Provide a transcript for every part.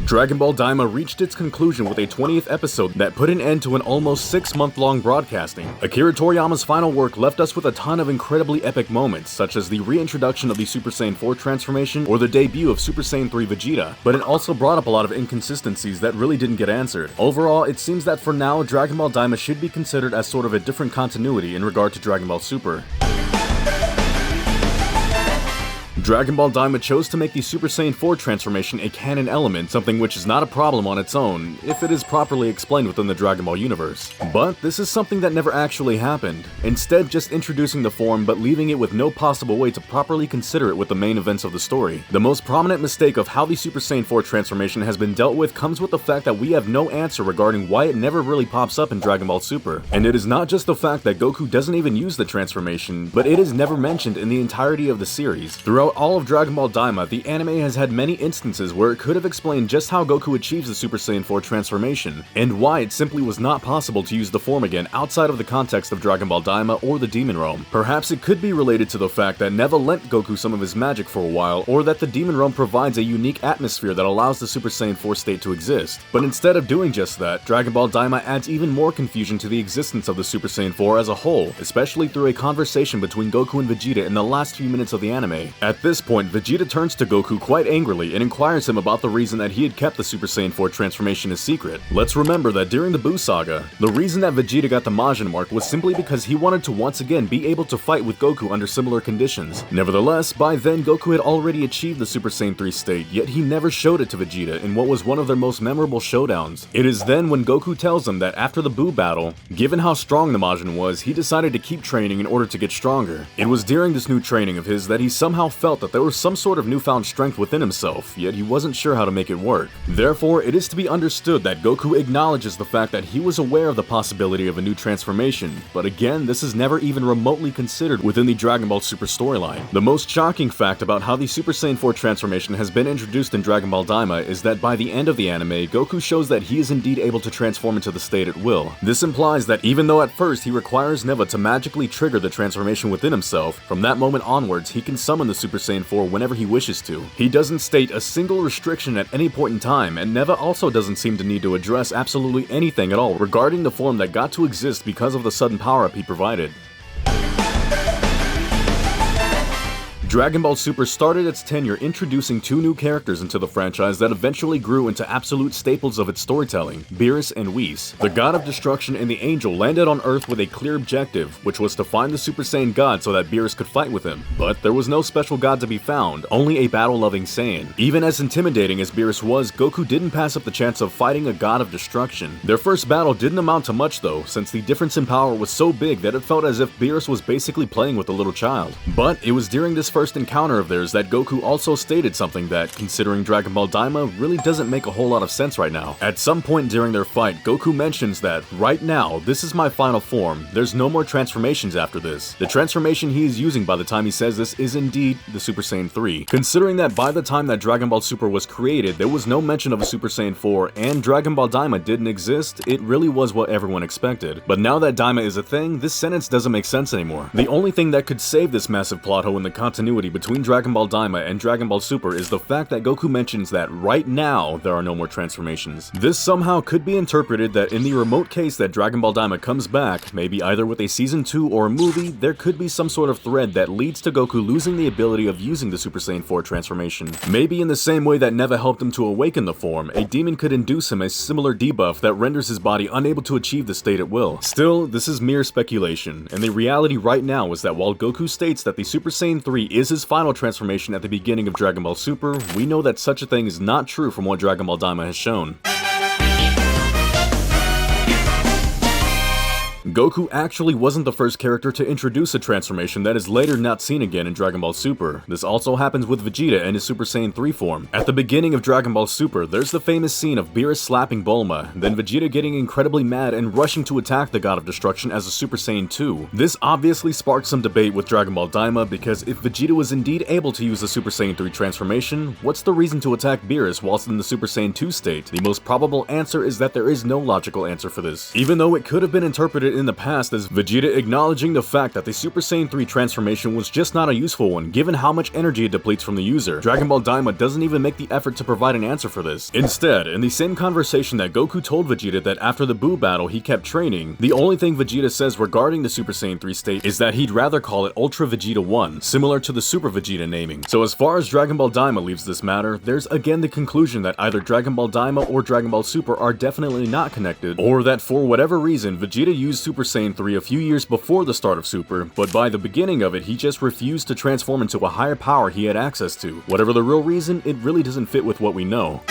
Dragon Ball Daima reached its conclusion with a 20th episode that put an end to an almost 6-month-long broadcasting. Akira Toriyama's final work left us with a ton of incredibly epic moments, such as the reintroduction of the Super Saiyan 4 transformation or the debut of Super Saiyan 3 Vegeta, but it also brought up a lot of inconsistencies that really didn't get answered. Overall, it seems that for now, Dragon Ball Daima should be considered as sort of a different continuity in regard to Dragon Ball Super. Dragon Ball Daima chose to make the Super Saiyan 4 transformation a canon element, something which is not a problem on its own, if it is properly explained within the Dragon Ball universe. But this is something that never actually happened, instead just introducing the form but leaving it with no possible way to properly consider it with the main events of the story. The most prominent mistake of how the Super Saiyan 4 transformation has been dealt with comes with the fact that we have no answer regarding why it never really pops up in Dragon Ball Super. And it is not just the fact that Goku doesn't even use the transformation, but it is never mentioned in the entirety of the series. Throughout all of Dragon Ball Daima, the anime has had many instances where it could have explained just how Goku achieves the Super Saiyan 4 transformation, and why it simply was not possible to use the form again outside of the context of Dragon Ball Daima or the Demon Realm. Perhaps it could be related to the fact that Neva lent Goku some of his magic for a while, or that the Demon Realm provides a unique atmosphere that allows the Super Saiyan 4 state to exist. But instead of doing just that, Dragon Ball Daima adds even more confusion to the existence of the Super Saiyan 4 as a whole, especially through a conversation between Goku and Vegeta in the last few minutes of the anime. At this point, Vegeta turns to Goku quite angrily and inquires him about the reason that he had kept the Super Saiyan 4 transformation a secret. Let's remember that during the Buu Saga, the reason that Vegeta got the Majin mark was simply because he wanted to once again be able to fight with Goku under similar conditions. Nevertheless, by then Goku had already achieved the Super Saiyan 3 state, yet he never showed it to Vegeta in what was one of their most memorable showdowns. It is then when Goku tells him that after the Buu battle, given how strong the Majin was, he decided to keep training in order to get stronger. It was during this new training of his that he somehow felt that there was some sort of newfound strength within himself, yet he wasn't sure how to make it work. Therefore, it is to be understood that Goku acknowledges the fact that he was aware of the possibility of a new transformation, but again, this is never even remotely considered within the Dragon Ball Super storyline. The most shocking fact about how the Super Saiyan 4 transformation has been introduced in Dragon Ball Daima is that by the end of the anime, Goku shows that he is indeed able to transform into the state at will. This implies that even though at first he requires Neva to magically trigger the transformation within himself, from that moment onwards he can summon the Super Saiyan 4 whenever he wishes to. He doesn't state a single restriction at any point in time, and Neva also doesn't seem to need to address absolutely anything at all regarding the form that got to exist because of the sudden power-up he provided. Dragon Ball Super started its tenure introducing two new characters into the franchise that eventually grew into absolute staples of its storytelling, Beerus and Whis. The God of Destruction and the Angel landed on Earth with a clear objective, which was to find the Super Saiyan God so that Beerus could fight with him. But there was no special god to be found, only a battle-loving Saiyan. Even as intimidating as Beerus was, Goku didn't pass up the chance of fighting a God of Destruction. Their first battle didn't amount to much though, since the difference in power was so big that it felt as if Beerus was basically playing with a little child. But it was during this first encounter of theirs that Goku also stated something that, considering Dragon Ball Daima, really doesn't make a whole lot of sense right now. At some point during their fight, Goku mentions that, right now, this is my final form, there's no more transformations after this. The transformation he is using by the time he says this is indeed the Super Saiyan 3. Considering that by the time that Dragon Ball Super was created, there was no mention of a Super Saiyan 4 and Dragon Ball Daima didn't exist, it really was what everyone expected. But now that Daima is a thing, this sentence doesn't make sense anymore. The only thing that could save this massive plot hole in the continuity between Dragon Ball Daima and Dragon Ball Super is the fact that Goku mentions that right now there are no more transformations. This somehow could be interpreted that in the remote case that Dragon Ball Daima comes back, maybe either with a season 2 or a movie, there could be some sort of thread that leads to Goku losing the ability of using the Super Saiyan 4 transformation. Maybe in the same way that Neva helped him to awaken the form, a demon could induce him a similar debuff that renders his body unable to achieve the state at will. Still, this is mere speculation, and the reality right now is that while Goku states that the Super Saiyan 3 is his final transformation at the beginning of Dragon Ball Super, we know that such a thing is not true from what Dragon Ball Daima has shown. Goku actually wasn't the first character to introduce a transformation that is later not seen again in Dragon Ball Super. This also happens with Vegeta and his Super Saiyan 3 form. At the beginning of Dragon Ball Super, there's the famous scene of Beerus slapping Bulma, then Vegeta getting incredibly mad and rushing to attack the God of Destruction as a Super Saiyan 2. This obviously sparked some debate with Dragon Ball Daima because if Vegeta was indeed able to use the Super Saiyan 3 transformation, what's the reason to attack Beerus whilst in the Super Saiyan 2 state? The most probable answer is that there is no logical answer for this. Even though it could have been interpreted in the past as Vegeta acknowledging the fact that the Super Saiyan 3 transformation was just not a useful one given how much energy it depletes from the user. Dragon Ball Daima doesn't even make the effort to provide an answer for this. Instead, in the same conversation that Goku told Vegeta that after the Buu battle he kept training, the only thing Vegeta says regarding the Super Saiyan 3 state is that he'd rather call it Ultra Vegeta 1, similar to the Super Vegeta naming. So as far as Dragon Ball Daima leaves this matter, there's again the conclusion that either Dragon Ball Daima or Dragon Ball Super are definitely not connected, or that for whatever reason Vegeta used Super Saiyan 3 a few years before the start of Super, but by the beginning of it he just refused to transform into a higher power he had access to. Whatever the real reason, it really doesn't fit with what we know.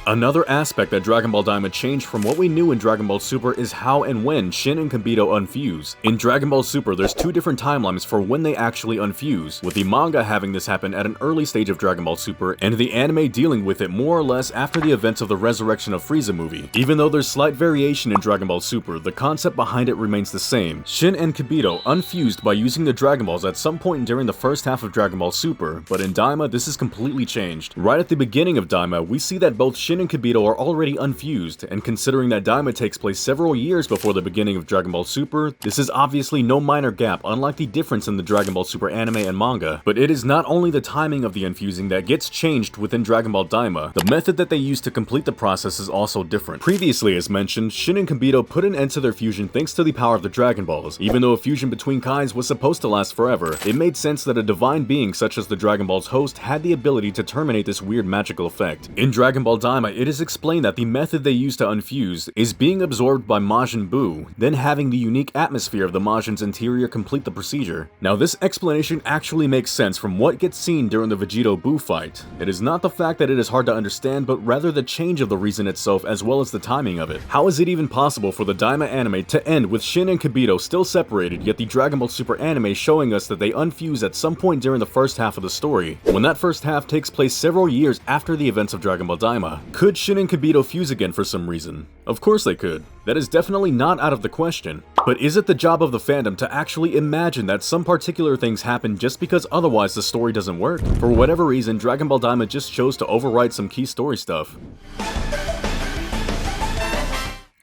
Another aspect that Dragon Ball Daima changed from what we knew in Dragon Ball Super is how and when Shin and Kibito unfuse. In Dragon Ball Super, there's two different timelines for when they actually unfuse, with the manga having this happen at an early stage of Dragon Ball Super, and the anime dealing with it more or less after the events of the Resurrection of Frieza movie. Even though there's slight variation in Dragon Ball Super, the concept behind it remains the same. Shin and Kibito unfused by using the Dragon Balls at some point during the first half of Dragon Ball Super, but in Daima this is completely changed. Right at the beginning of Daima, we see that both Shin and Kibito are already unfused, and considering that Daima takes place several years before the beginning of Dragon Ball Super, this is obviously no minor gap unlike the difference in the Dragon Ball Super anime and manga. But it is not only the timing of the unfusing that gets changed within Dragon Ball Daima, the method that they use to complete the process is also different. Previously, as mentioned, Shin and Kibito put an end to their fusion thanks to the power of the Dragon Balls. Even though a fusion between kinds was supposed to last forever, it made sense that a divine being such as the Dragon Ball's host had the ability to terminate this weird magical effect. In Dragon Ball Daima, it is explained that the method they use to unfuse is being absorbed by Majin Buu, then having the unique atmosphere of the Majin's interior complete the procedure. Now this explanation actually makes sense from what gets seen during the Vegeta Buu fight. It is not the fact that it is hard to understand, but rather the change of the reason itself as well as the timing of it. How is it even possible for the Daima anime to end with Shin and Kibito still separated, yet the Dragon Ball Super anime showing us that they unfuse at some point during the first half of the story, when that first half takes place several years after the events of Dragon Ball Daima? Could Shin and Kibito fuse again for some reason? Of course they could. That is definitely not out of the question. But is it the job of the fandom to actually imagine that some particular things happen just because otherwise the story doesn't work? For whatever reason, Dragon Ball Daima just chose to overwrite some key story stuff.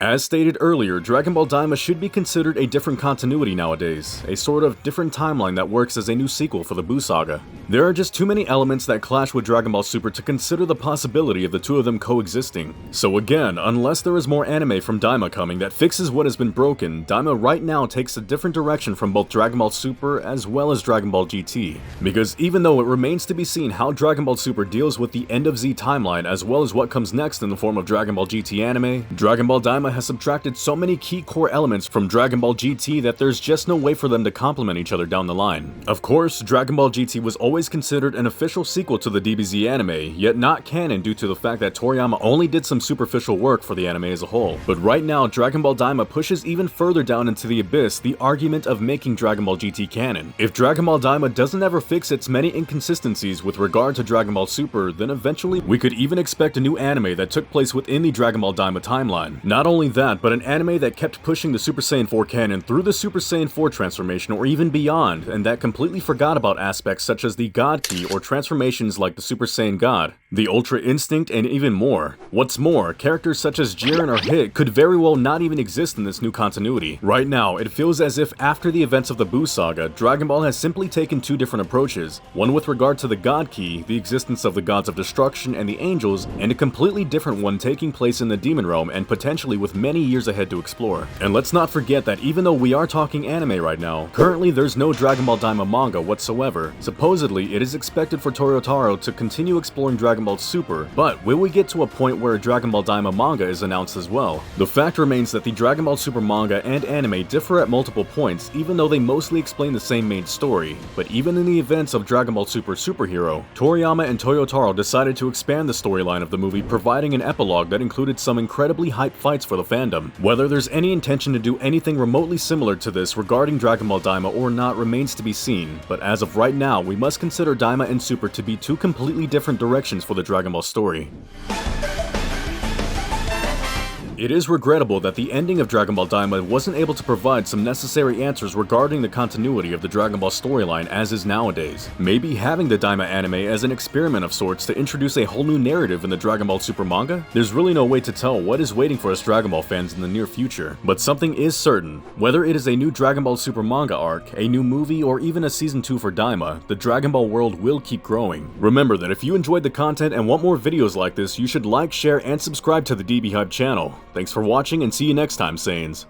As stated earlier, Dragon Ball Daima should be considered a different continuity nowadays, a sort of different timeline that works as a new sequel for the Buu saga. There are just too many elements that clash with Dragon Ball Super to consider the possibility of the two of them coexisting. So again, unless there is more anime from Daima coming that fixes what has been broken, Daima right now takes a different direction from both Dragon Ball Super as well as Dragon Ball GT. Because even though it remains to be seen how Dragon Ball Super deals with the end of Z timeline as well as what comes next in the form of Dragon Ball GT anime, Dragon Ball Daima has subtracted so many key core elements from Dragon Ball GT that there's just no way for them to complement each other down the line. Of course, Dragon Ball GT was always considered an official sequel to the DBZ anime, yet not canon due to the fact that Toriyama only did some superficial work for the anime as a whole. But right now, Dragon Ball Daima pushes even further down into the abyss the argument of making Dragon Ball GT canon. If Dragon Ball Daima doesn't ever fix its many inconsistencies with regard to Dragon Ball Super, then eventually we could even expect a new anime that took place within the Dragon Ball Daima timeline. Not only that, but an anime that kept pushing the Super Saiyan 4 canon through the Super Saiyan 4 transformation or even beyond, and that completely forgot about aspects such as the God Ki or transformations like the Super Saiyan God, the Ultra Instinct, and even more. What's more, characters such as Jiren or Hit could very well not even exist in this new continuity. Right now, it feels as if after the events of the Buu saga, Dragon Ball has simply taken two different approaches, one with regard to the God Ki, the existence of the gods of destruction and the angels, and a completely different one taking place in the demon realm and potentially with many years ahead to explore. And let's not forget that even though we are talking anime right now, currently there's no Dragon Ball Daima manga whatsoever. Supposedly, it is expected for Toyotaro to continue exploring Dragon Ball Super, but will we get to a point where a Dragon Ball Daima manga is announced as well? The fact remains that the Dragon Ball Super manga and anime differ at multiple points, even though they mostly explain the same main story. But even in the events of Dragon Ball Super Superhero, Toriyama and Toyotaro decided to expand the storyline of the movie, providing an epilogue that included some incredibly hyped fights for the fandom. Whether there's any intention to do anything remotely similar to this regarding Dragon Ball Daima or not remains to be seen, but as of right now, we must consider Daima and Super to be two completely different directions for the Dragon Ball story. It is regrettable that the ending of Dragon Ball Daima wasn't able to provide some necessary answers regarding the continuity of the Dragon Ball storyline as is nowadays. Maybe having the Daima anime as an experiment of sorts to introduce a whole new narrative in the Dragon Ball Super manga? There's really no way to tell what is waiting for us Dragon Ball fans in the near future. But something is certain. Whether it is a new Dragon Ball Super manga arc, a new movie, or even a season 2 for Daima, the Dragon Ball world will keep growing. Remember that if you enjoyed the content and want more videos like this, you should like, share, and subscribe to the DB Hype channel. Thanks for watching and see you next time, Saiyans.